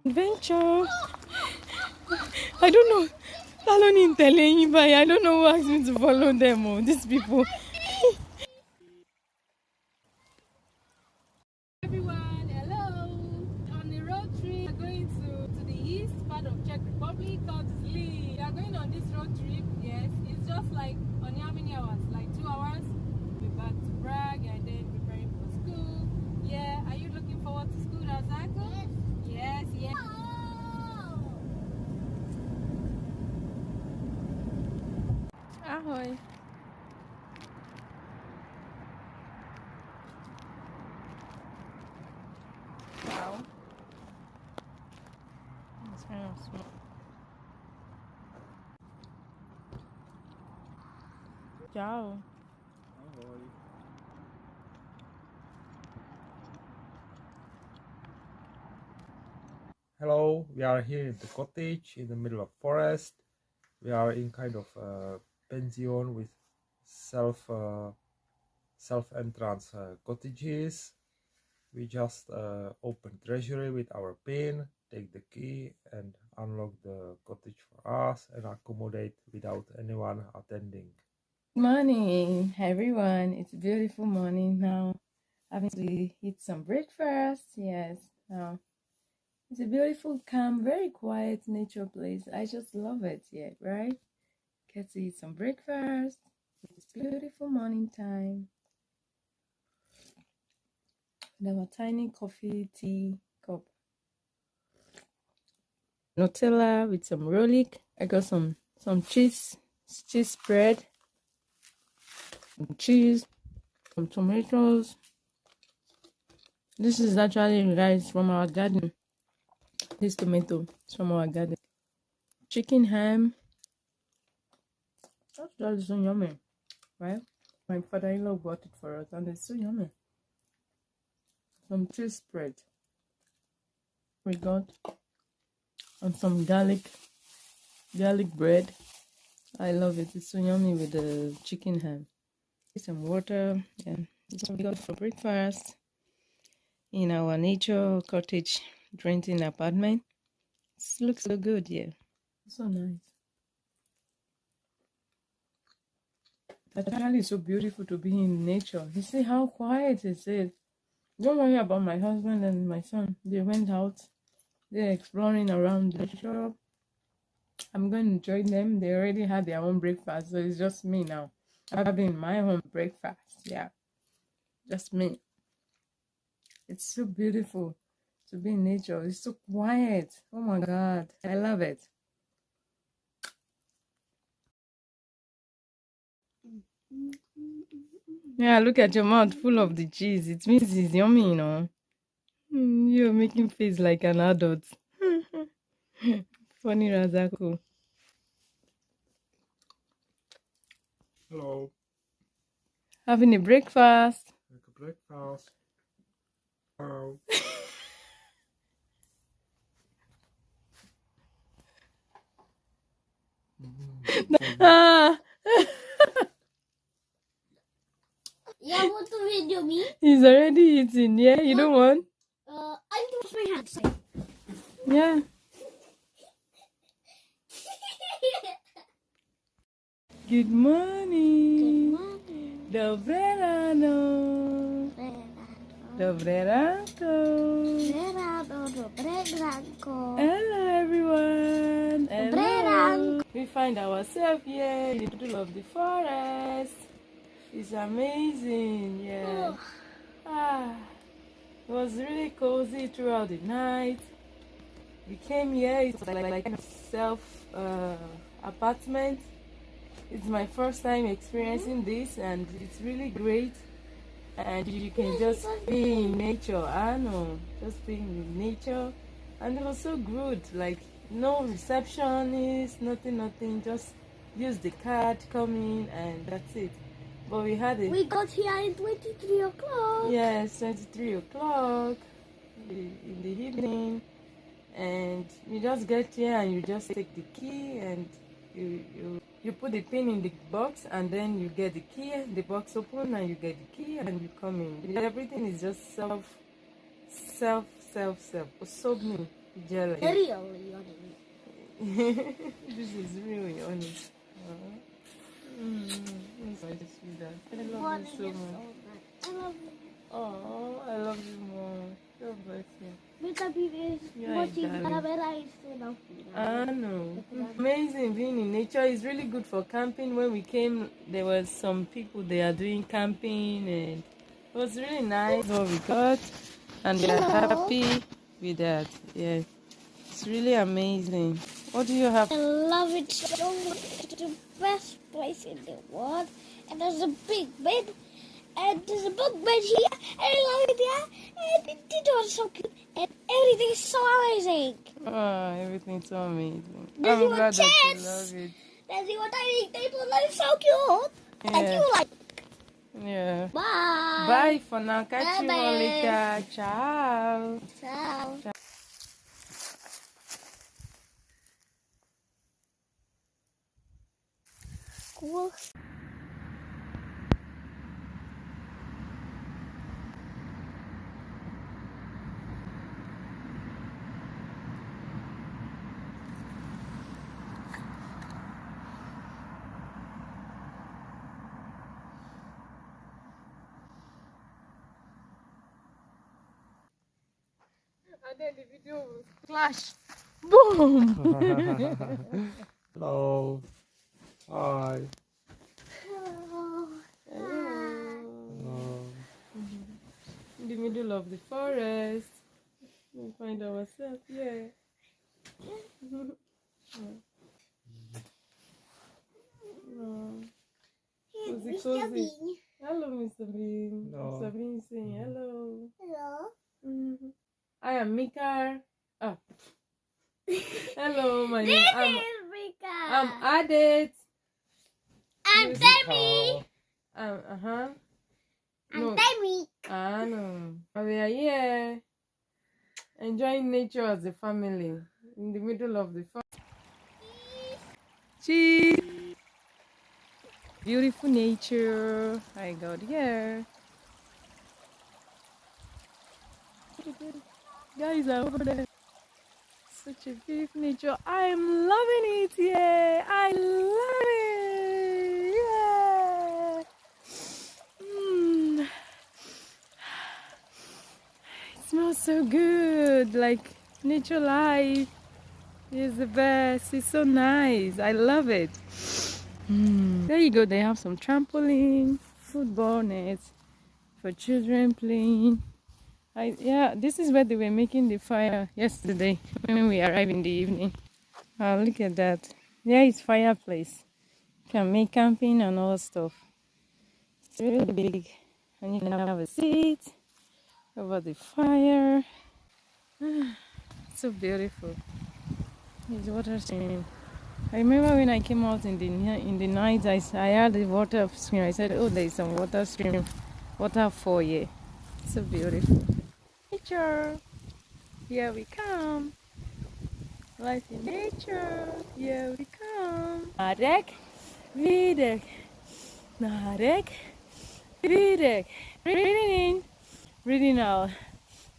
Adventure. I don't know. Talonin telling but I don't know who asked me to follow them. Oh, these people. Everyone, hello. On the road trip, we're going to the east part of Czech Republic called Zlin. We are going on this road trip. Yes, it's just like on how many hours? Like 2 hours. We're back to Prague and then preparing for school. Yeah, are you looking forward to school, Razako? Yes, yes. Ahoy. Wow. It's kind of small. Ciao. Hello, we are here in the cottage in the middle of forest. We are in kind of pension with self entrance cottages. We just open treasury with our pin, take the key and unlock the cottage for us and accommodate without anyone attending. Good morning, everyone. It's a beautiful morning now. Having to eat some breakfast. Yes. Now it's a beautiful, calm, very quiet nature place. I just love it. Yeah, right? Get to eat some breakfast. It's beautiful morning time. And our tiny coffee tea cup. Nutella with some rollick. I got some cheese spread, some cheese, some tomatoes. This is actually rice from our garden. This tomato is from our garden. Chicken ham. That is so yummy, right? My father-in-law bought it for us and it's so yummy. Some cheese spread we got and some garlic bread. I love it. It's so yummy with the chicken ham. Some water. Yeah, this is what we got for breakfast in our nature cottage renting apartment. It looks so good. Yeah, so nice. Actually, it's so beautiful to be in nature. You see how quiet it is. Don't worry about my husband and my son. They went out. They're exploring around the shop. I'm going to join them. They already had their own breakfast, so it's just me now. I'm having my own breakfast. Yeah, just me. It's so beautiful to be in nature. It's so quiet. Oh my God, I love it. Yeah, look at your mouth full of the cheese. It means it's yummy, you know. You're making face like an adult. Funny Razako. Hello. Having a breakfast. Make a breakfast. Hello. Ah, Yeah, want to video me? he's already eating. Yeah, you don't want? I need to wash my hands. Yeah. Good morning. Good morning. Dobre rano. Dobre ranko. Dobre ranko. Hello, everyone. Dobre Hello. ranko. We find ourselves here in the middle of the forest. It's amazing. Yeah. It was really cozy throughout the night. We came here. It's like kind of self apartment. It's my first time experiencing this and it's really great, and you can just be in nature. I know, just being in nature, and it was so good. Like no receptionist, nothing, just use the card, come in, and that's it. But we had it. We got here at 23 o'clock. Yes, 23 o'clock in the evening, and you just get here and you just take the key and you put the pin in the box and then you get the key, the box open and you get the key and you come in. Everything is just self Self. Osobni. Jealous. Really honey. This is really honest. That's why I just feel that. I love Honey you so is much. so nice. I love you. Oh, I love you more. God bless you. Because he is Yeah, watching darling. camera instead of me. I know. Amazing being in nature is really good for camping. When we came, there was some people they are doing camping, and it was really nice what we got, and we are happy with that. Yeah, it's really amazing. What do you have? I love it so much. It's the best place in the world. And there's a big bed. And there's a big bed here. And I love it here. And it was so cute. And everything is so amazing. Oh, everything's so amazing. There's I'm even glad that you chairs. love it. There's even tiny table that is so cute. And Yeah. you like. Yeah. Bye. Bye for now. Catch you all Bye-bye. later. Ciao. Ciao. Cool. And then the video will flash. Boom! Hello. Hi. Hello. Hello. In the middle of the forest. We find ourselves here. Oh, cozy, Mr. cozy. Bean. Hello, Mr. Bean. Hello. Mr. Bean saying hello. Hello. Mhm. I am Mika. Ah. Hello, my This name. is Mika. I'm Adet. I'm This- Demi. Uh-huh. I'm No. Demi. I know. We are here enjoying nature as a family in the middle of the forest. Cheese. Beautiful nature. I got here. Guys are over there. Such a beautiful nature. I'm loving it. Yeah. I love it. Yeah. It smells so good. Like nature life is the best. It's so nice. I love it. There you go. They have some trampoline, football nets for children playing. Yeah, this is where they were making the fire yesterday when we arrived in the evening. Look at that. There is fireplace. You can make camping and all stuff. It's really big. And you can have a seat over the fire. So beautiful. It's water stream. I remember when I came out in the night, I heard the water stream. I said, oh, there is some water stream, waterfall here. So beautiful. Nature, here we come. Life in nature, here we come. Narek, videk, narek, videk. Breathing in, breathing out,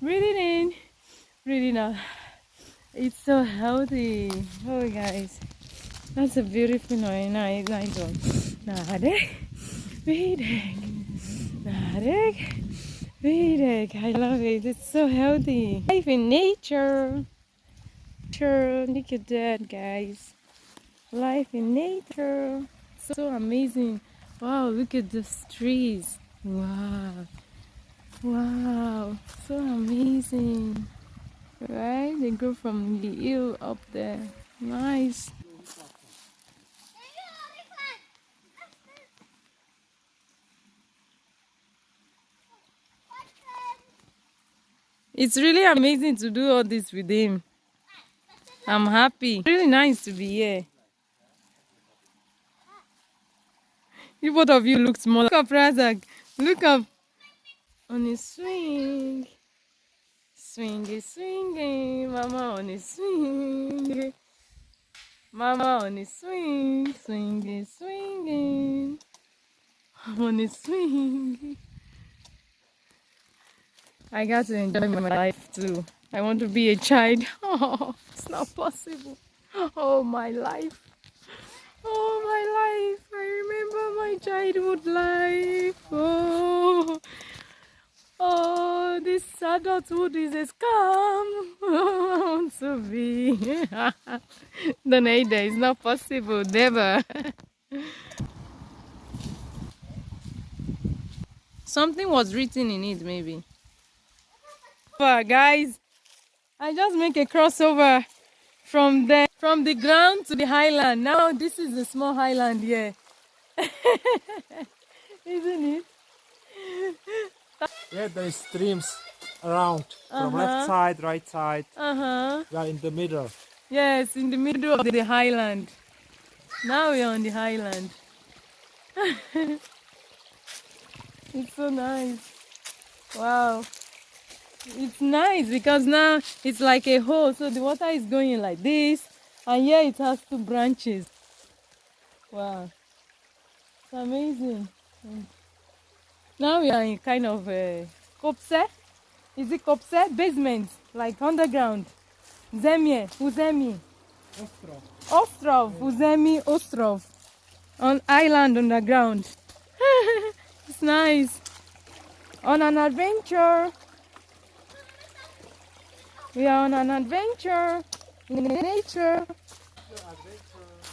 breathing in, breathing out. It's so healthy. Oh, guys, that's a beautiful nice one. Narek, videk, narek. Vedic, I love it. It's so healthy. Life in nature. Sure, look at that, guys. Life in nature. So amazing. Wow, look at these trees. Wow. Wow. So amazing. Right? They go from the hill up there. Nice. It's really amazing to do all this with him. I'm happy. Really nice to be here. You both of you look small. Look up, Razak. Look up. On a swing. Swingy, swinging. Mama on a swing. Mama on a swing. Swingy, swinging. I'm on a swing. I got to enjoy my life too. I want to be a child. Oh, it's not possible. Oh, my life. Oh, my life. I remember my childhood life. Oh, oh, this adulthood is a scam. I want to be. The Neida is not possible, never. Something was written in it, maybe. Guys, I just make a crossover from the ground to the highland. Now this is the small highland here. Isn't it? Yeah, there is streams around from left side, right side. We are in the middle. Yes, in the middle of the highland. Now we're on the highland. It's so nice. Wow. It's nice because now it's like a hole, so the water is going like this, and here it has two branches. Wow, it's amazing. Now we are in kind of a kopse. Is it kopse? Basement, like underground. Zemie, Uzemi. Ostrov, Uzemi, Ostrov. On island underground. It's nice. On an adventure. We are on an adventure in nature.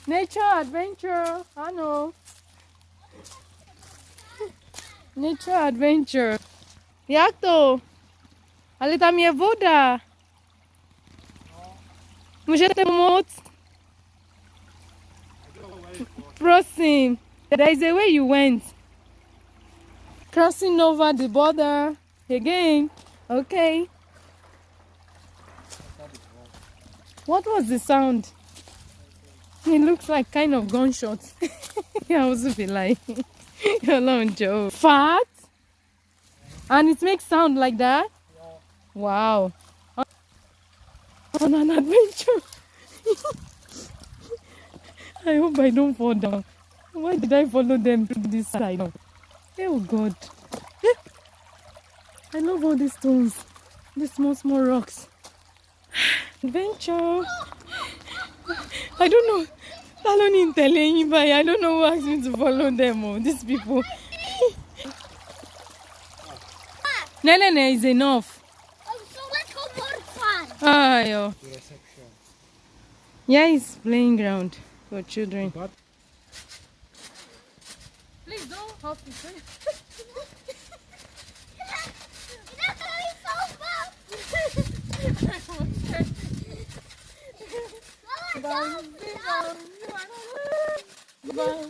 Nature adventure. I know. Nature adventure. Jak to? Ale tam je woda. Můžete pomoct? Prosím. There is a way you went. Crossing over the border. Again. Okay. What was the sound? It looks like kind of gunshots. I also feel like Joe. Fat? And it makes sound like that? Yeah. Wow. On an adventure. I hope I don't fall down. Why did I follow them to this side? Oh God. I love all these stones. These small rocks. Adventure. I don't know. I don't know who asked me to follow them. Oh, these people. No, is enough. So let's go more fun. Ah, yo. Yeah, it's playing ground for children. But Please don't hop it. That's gonna be so fun. Bye.